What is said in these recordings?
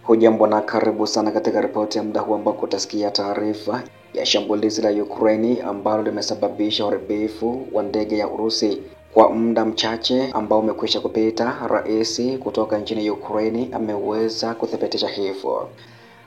Hujambo na karibu sana katika ripoti ya muda huu ambako utasikia taarifa ya shambulizi la Ukraine ambalo limesababisha uharibifu wa ndege ya Urusi. Kwa muda mchache ambao umekwisha kupita, rais kutoka nchini Ukraine ameweza kuthibitisha hivyo.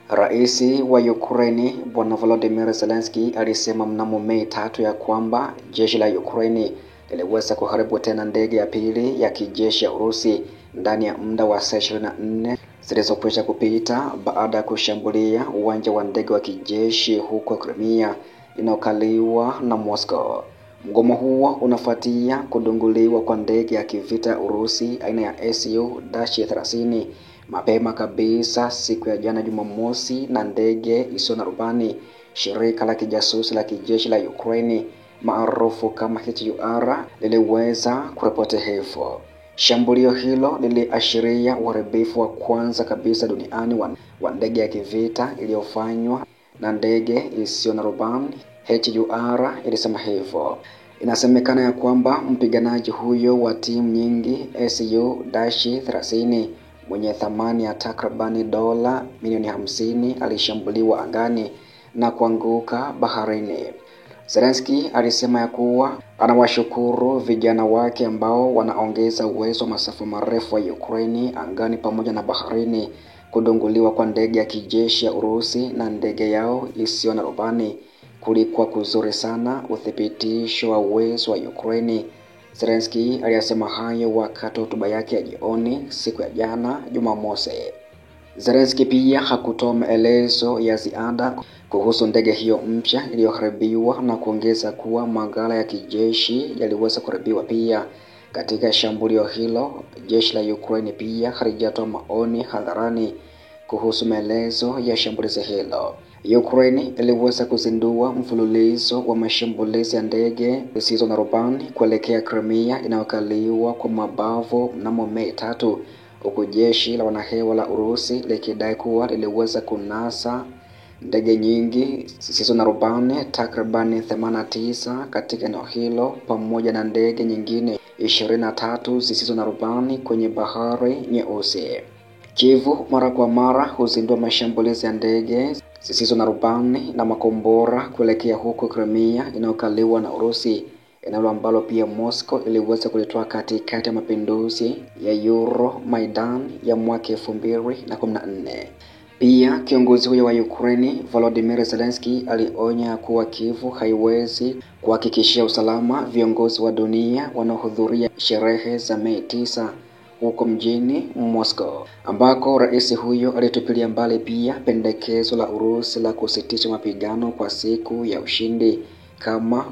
Rais wa Ukraine Bwana Volodymyr Zelensky alisema mnamo Mei 3 ya kwamba jeshi la Ukraine liliweza kuharibu tena ndege ya pili ya kijeshi ya Urusi ndani ya muda wa saa 24 zilizokwisha kupita baada ya kushambulia uwanja wa ndege wa kijeshi huko Crimea inayokaliwa na Moscow. Mgomo huo unafuatia kudunguliwa kwa ndege ya kivita ya Urusi aina ya Su-30 mapema kabisa siku ya jana Jumamosi na ndege isiyo na rubani. Shirika la kijasusi la kijeshi la Ukraine maarufu kama HUR liliweza kuripoti hivyo. Shambulio hilo liliashiria uharibifu wa kwanza kabisa duniani wa ndege ya kivita iliyofanywa na ndege isiyo na rubani. HUR ilisema hivyo. Inasemekana ya kwamba mpiganaji huyo wa timu nyingi Su-30 mwenye thamani ya takribani dola milioni 50 alishambuliwa angani na kuanguka baharini. Zelensky alisema ya kuwa anawashukuru vijana wake ambao wanaongeza uwezo wa masafa marefu wa Ukraine angani pamoja na baharini. Kudunguliwa kwa ndege ya kijeshi ya Urusi na ndege yao isiyo na rubani kulikuwa kuzuri sana, uthibitisho wa uwezo wa Ukraine. Zelensky aliyasema hayo wakati wa hotuba yake ya jioni siku ya jana Jumamosi. Zelensky pia hakutoa maelezo ya ziada kuhusu ndege hiyo mpya iliyoharibiwa na kuongeza kuwa maghala ya kijeshi yaliweza kuharibiwa pia. Katika shambulio hilo, jeshi la Ukraine pia halijatoa maoni hadharani kuhusu maelezo ya shambulizi hilo. Ukraine iliweza kuzindua mfululizo wa mashambulizi ya ndege zisizo na rubani kuelekea Crimea inayokaliwa kwa mabavu mnamo Mei 3, huku jeshi la wanahewa la Urusi likidai kuwa liliweza kunasa ndege nyingi zisizo na rubani takribani 89 katika eneo hilo pamoja na ndege nyingine 23 zisizo na rubani kwenye bahari Nyeusi. Kiev mara kwa mara huzindua mashambulizi ya ndege zisizo na rubani na makombora kuelekea huko Crimea inayokaliwa na Urusi, eneo ambalo pia Moscow iliweza kulitoa katikati ya mapinduzi ya Euromaidan ya mwaka 2014. Pia kiongozi huyo wa Ukraine Volodymyr Zelensky alionya kuwa Kiev haiwezi kuhakikishia usalama viongozi wa dunia wanaohudhuria sherehe za Mei 9 huko mjini Moscow, ambako rais huyo alitupilia mbali pia pendekezo la Urusi la kusitisha mapigano kwa siku ya ushindi kama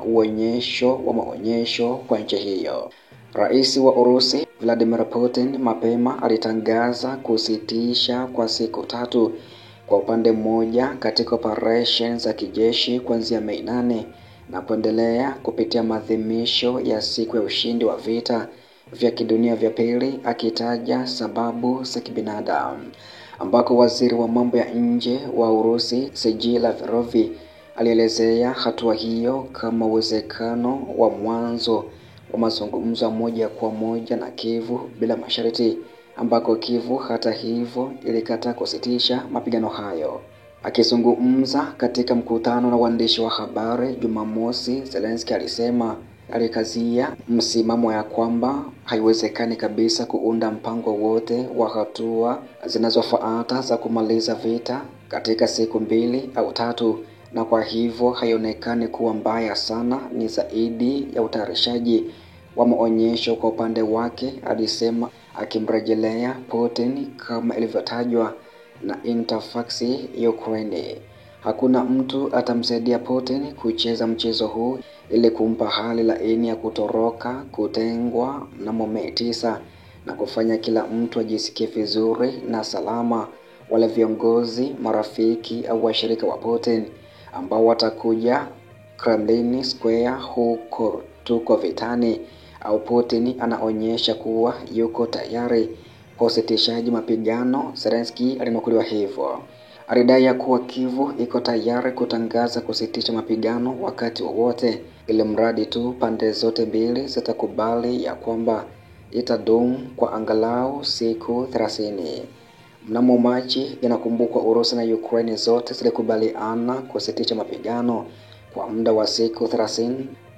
maonyesho kwa nchi hiyo. Rais wa Urusi Vladimir Putin mapema alitangaza kusitisha kwa siku 3 kwa upande mmoja katika operation za kijeshi kuanzia Mei 8 na kuendelea kupitia maadhimisho ya siku ya ushindi wa vita vya kidunia vya pili, akitaja sababu za kibinadamu, ambako waziri wa mambo ya nje wa Urusi Sergei Lavrov alielezea hatua hiyo kama uwezekano wa mwanzo wa mazungumzo moja kwa moja na Kiev bila masharti, ambako Kiev hata hivyo ilikataa kusitisha mapigano hayo. Akizungumza katika mkutano na waandishi wa habari Jumamosi, Zelensky alisema alikazia msimamo ya kwamba haiwezekani kabisa kuunda mpango wote wa hatua zinazofuata za kumaliza vita katika siku 2 au 3, na kwa hivyo haionekani kuwa mbaya sana, ni zaidi ya utayarishaji wa maonyesho kwa upande wake, alisema, akimrejelea Putin kama ilivyotajwa na Interfax Ukraine. Hakuna mtu atamsaidia Putin kucheza mchezo huu ili kumpa hali laini ya kutoroka, kutengwa mnamo Mei 9 na kufanya kila mtu ajisikie vizuri na salama. Wale viongozi, marafiki au washirika wa Putin ambao watakuja Kremlin Square huko tuko vitani, au Putin anaonyesha kuwa yuko tayari kwa usitishaji mapigano, Zelensky alinukuliwa hivyo. Alidai ya kuwa Kiev iko tayari kutangaza kusitisha mapigano wakati wowote, ili mradi tu pande zote mbili zitakubali ya kwamba itadumu kwa angalau siku 30. Mnamo Machi, inakumbukwa Urusi na Ukraine zote zilikubaliana kusitisha mapigano kwa muda wa siku 30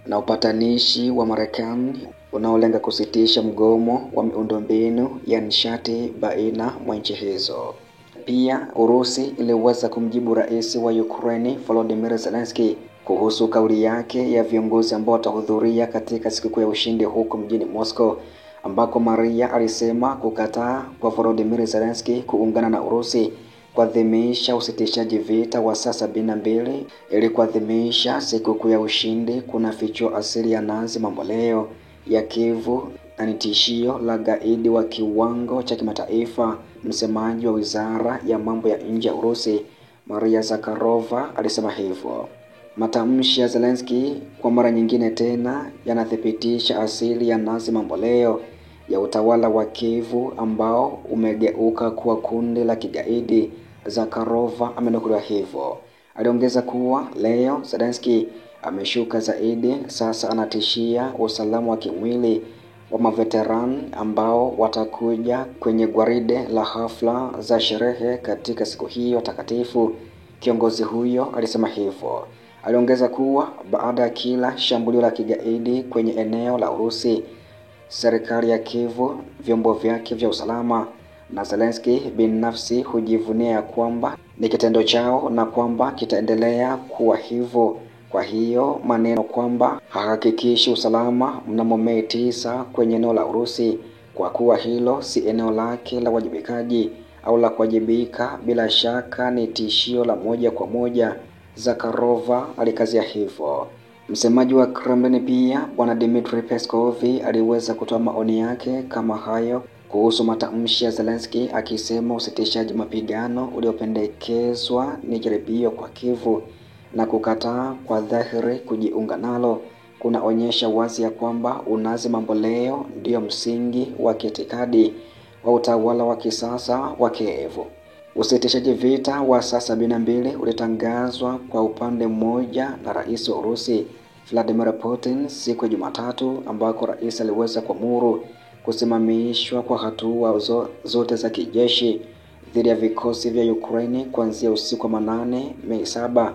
na upatanishi wa Marekani unaolenga kusitisha mgomo wa miundombinu ya nishati baina mwa nchi hizo. Pia Urusi iliweza kumjibu rais wa Ukraine Volodymyr Zelensky kuhusu kauli yake ya viongozi ambao watahudhuria katika sikukuu ya ushindi huko mjini Moscow, ambako Maria alisema kukataa kwa Volodymyr Zelensky kuungana na Urusi kuadhimisha usitishaji vita wa saa 72 ili kuadhimisha sikukuu ya ushindi kunafichua asili ya Nazi mamboleo ya Kivu na ni tishio la gaidi wa kiwango cha kimataifa. Msemaji wa wizara ya mambo ya nje ya Urusi, Maria Zakharova, alisema hivyo. Matamshi ya Zelensky kwa mara nyingine tena yanathibitisha asili ya Nazi mamboleo ya utawala wa Kivu ambao umegeuka kuwa kundi la kigaidi. Zakharova amenukuliwa hivyo. Aliongeza kuwa leo Zelensky ameshuka zaidi, sasa anatishia usalama wa kimwili wa maveterani ambao watakuja kwenye gwaride la hafla za sherehe katika siku hiyo takatifu. Kiongozi huyo alisema hivyo. Aliongeza kuwa baada ya kila shambulio la kigaidi kwenye eneo la Urusi, serikali ya Kivu, vyombo vyake vya usalama na Zelensky binafsi hujivunia kwamba ni kitendo chao na kwamba kitaendelea kuwa hivyo. Kwa hiyo maneno kwamba hahakikishi usalama mnamo Mei 9 kwenye eneo la Urusi kwa kuwa hilo si eneo lake la wajibikaji au la kuwajibika, bila shaka ni tishio la moja kwa moja. Zakharova alikazia hivyo. Msemaji wa Kremlin pia Bwana Dmitry Peskov aliweza kutoa maoni yake kama hayo kuhusu matamshi ya Zelensky, akisema usitishaji mapigano uliopendekezwa ni jaribio kwa Kivu na kukataa kwa dhahiri kujiunga nalo kunaonyesha wazi ya kwamba unazi mamboleo ndio msingi wa kiitikadi wa utawala wa kisasa wa Kiev. Usitishaji vita wa saa 72 ulitangazwa kwa upande mmoja na rais wa Urusi Vladimir Putin siku ya Jumatatu, ambako rais aliweza kuamuru kusimamishwa kwa hatua zote za kijeshi dhidi ya vikosi vya Ukraine kuanzia usiku wa 8 Mei 7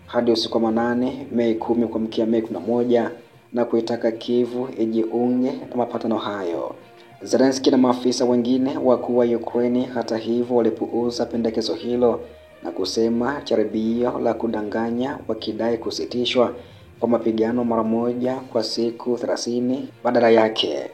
hadi usiku wa 8 Mei 10 kuamkia Mei 11 na kuitaka Kivu ijiunge na mapatano hayo. Zelensky na maafisa wengine wakuu wa Ukraine hata hivyo walipuuza pendekezo hilo na kusema jaribio la kudanganya, wakidai kusitishwa kwa mapigano mara moja kwa siku 30 badala yake.